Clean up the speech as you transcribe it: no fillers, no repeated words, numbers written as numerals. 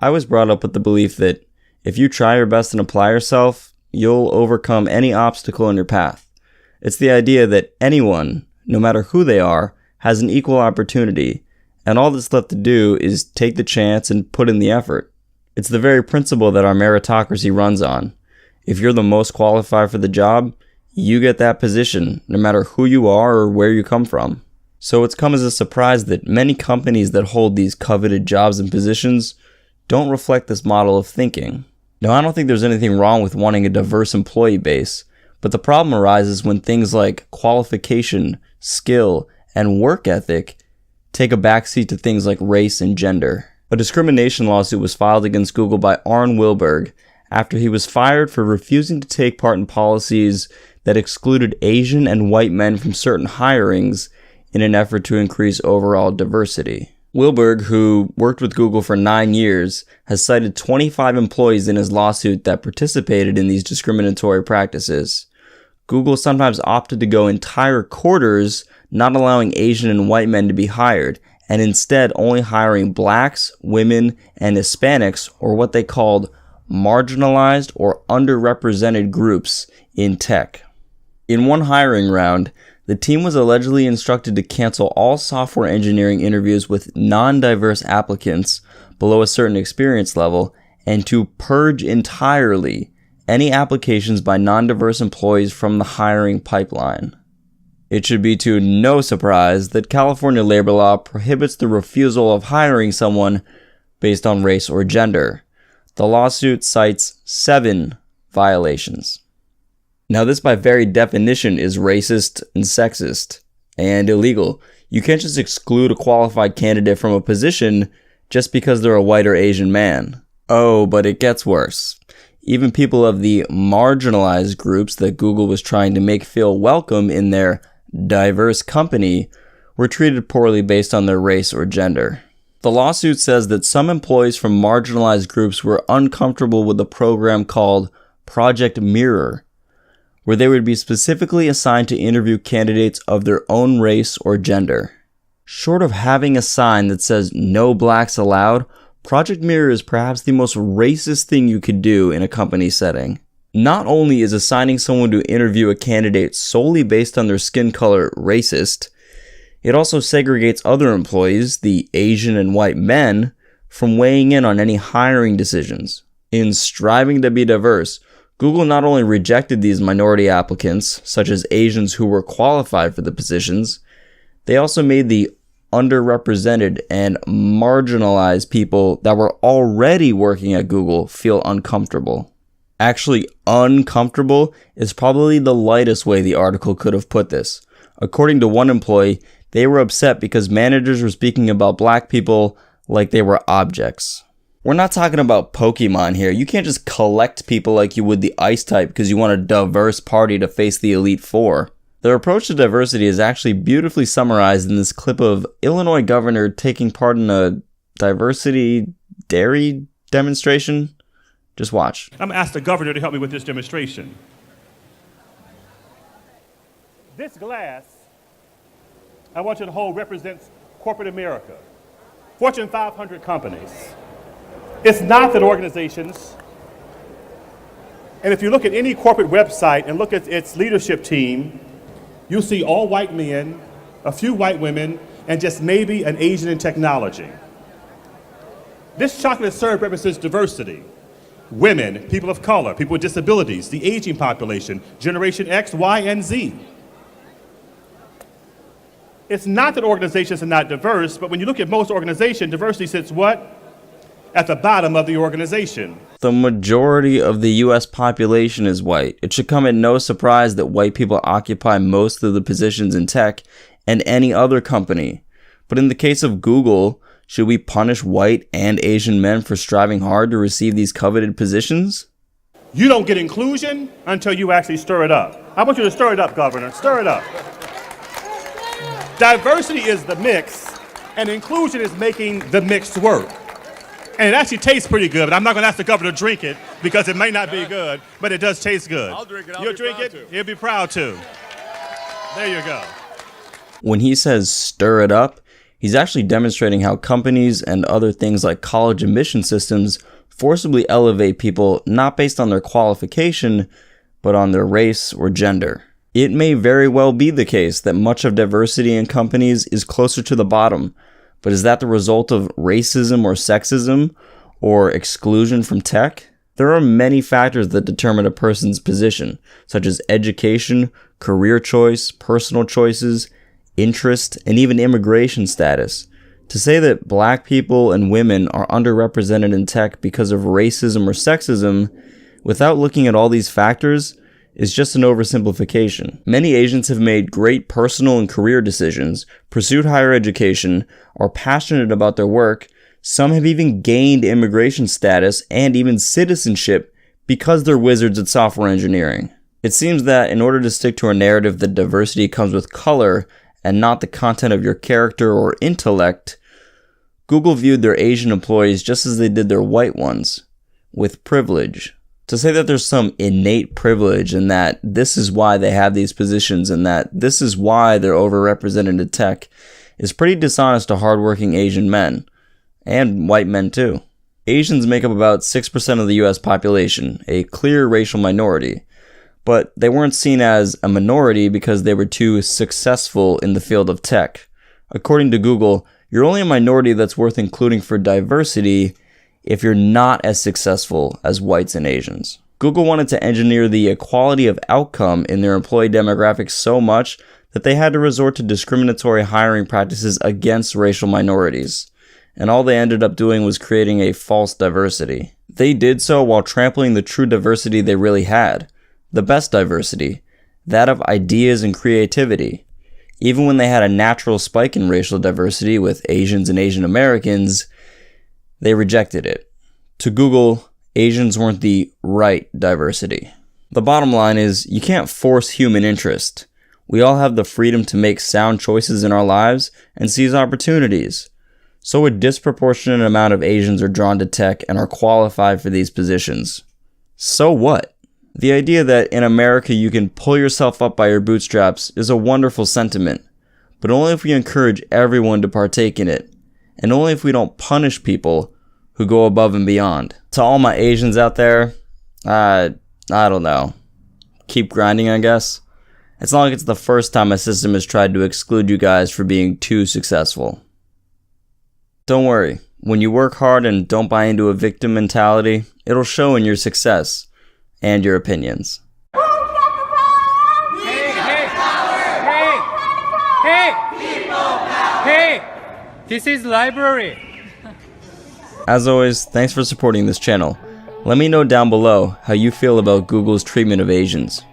I was brought up with the belief that if you try your best and apply yourself, you'll overcome any obstacle in your path. It's the idea that anyone, no matter who they are, has an equal opportunity, and all that's left to do is take the chance and put in the effort. It's the very principle that our meritocracy runs on. If you're the most qualified for the job, you get that position, no matter who you are or where you come from. So it's come as a surprise that many companies that hold these coveted jobs and positions don't reflect this model of thinking. Now, I don't think there's anything wrong with wanting a diverse employee base, but the problem arises when things like qualification, skill, and work ethic take a backseat to things like race and gender. A discrimination lawsuit was filed against Google by Arne Wilberg after he was fired for refusing to take part in policies that excluded Asian and white men from certain hirings in an effort to increase overall diversity. Wilberg, who worked with Google for 9 years, has cited 25 employees in his lawsuit that participated in these discriminatory practices. Google sometimes opted to go entire quarters not allowing Asian and white men to be hired, and instead only hiring blacks, women, and Hispanics, or what they called marginalized or underrepresented groups in tech. In one hiring round, the team was allegedly instructed to cancel all software engineering interviews with non-diverse applicants below a certain experience level and to purge entirely any applications by non-diverse employees from the hiring pipeline. It should be to no surprise that California labor law prohibits the refusal of hiring someone based on race or gender. The lawsuit cites 7 violations. Now, this by very definition is racist and sexist and illegal. You can't just exclude a qualified candidate from a position just because they're a white or Asian man. Oh, but it gets worse. Even people of the marginalized groups that Google was trying to make feel welcome in their diverse company were treated poorly based on their race or gender. The lawsuit says that some employees from marginalized groups were uncomfortable with a program called Project Mirror, where they would be specifically assigned to interview candidates of their own race or gender. Short of having a sign that says "No blacks allowed," Project Mirror is perhaps the most racist thing you could do in a company setting. Not only is assigning someone to interview a candidate solely based on their skin color racist, it also segregates other employees, the Asian and white men, from weighing in on any hiring decisions. In striving to be diverse, Google not only rejected these minority applicants, such as Asians who were qualified for the positions, they also made the underrepresented and marginalized people that were already working at Google feel uncomfortable. Actually, uncomfortable is probably the lightest way the article could have put this. According to one employee, they were upset because managers were speaking about black people like they were objects. We're not talking about Pokemon here. You can't just collect people like you would the ice type because you want a diverse party to face the Elite Four. Their approach to diversity is actually beautifully summarized in this clip of Illinois governor taking part in a diversity dairy demonstration. Just watch. I'm going to ask the governor to help me with this demonstration. This glass, I want you to hold, represents corporate America, Fortune 500 companies. It's not that organizations, and if you look at any corporate website and look at its leadership team, you'll see all white men, a few white women, and just maybe an Asian in technology. This chocolate syrup represents diversity. Women, people of color, people with disabilities, the aging population, Generation X, Y, and Z. It's not that organizations are not diverse, but when you look at most organizations, diversity sits what? At the bottom of the organization. The majority of the U.S. population is white. It should come at no surprise that white people occupy most of the positions in tech and any other company. But in the case of Google, should we punish white and Asian men for striving hard to receive these coveted positions? You don't get inclusion until you actually stir it up. I want you to stir it up, Governor. Stir it up. Diversity is the mix, and inclusion is making the mix work. And it actually tastes pretty good, but I'm not going to ask the governor to drink it because it may not be good, but it does taste good. I'll drink it. You'll drink it? He'll be proud to. There you go. When he says stir it up, He's actually demonstrating how companies and other things like college admission systems forcibly elevate people not based on their qualification, but on their race or gender. It may very well be the case that much of diversity in companies is closer to the bottom, but is that the result of racism or sexism or exclusion from tech? There are many factors that determine a person's position, such as education, career choice, personal choices, interest, and even immigration status. To say that black people and women are underrepresented in tech because of racism or sexism, without looking at all these factors, is just an oversimplification. Many Asians have made great personal and career decisions, pursued higher education, are passionate about their work. Some have even gained immigration status and even citizenship because they're wizards at software engineering. It seems that in order to stick to a narrative that diversity comes with color and not the content of your character or intellect, Google viewed their Asian employees just as they did their white ones, with privilege. To say that there's some innate privilege and that this is why they have these positions and that this is why they're overrepresented in tech is pretty dishonest to hardworking Asian men, and white men too. Asians make up about 6% of the US population, a clear racial minority, but they weren't seen as a minority because they were too successful in the field of tech. According to Google, you're only a minority that's worth including for diversity if you're not as successful as whites and Asians. Google wanted to engineer the equality of outcome in their employee demographics so much that they had to resort to discriminatory hiring practices against racial minorities. And all they ended up doing was creating a false diversity. They did so while trampling the true diversity they really had. The best diversity. That of ideas and creativity. Even when they had a natural spike in racial diversity with Asians and Asian Americans, they rejected it. To Google, Asians weren't the right diversity. The bottom line is, you can't force human interest. We all have the freedom to make sound choices in our lives and seize opportunities. So a disproportionate amount of Asians are drawn to tech and are qualified for these positions. So what? The idea that in America you can pull yourself up by your bootstraps is a wonderful sentiment, but only if we encourage everyone to partake in it, and only if we don't punish people who go above and beyond. To all my Asians out there, I don't know. Keep grinding, I guess. It's not like it's the first time a system has tried to exclude you guys for being too successful. Don't worry, when you work hard and don't buy into a victim mentality, it'll show in your success and your opinions. Hey! This is library. As always, thanks for supporting this channel. Let me know down below how you feel about Google's treatment of Asians.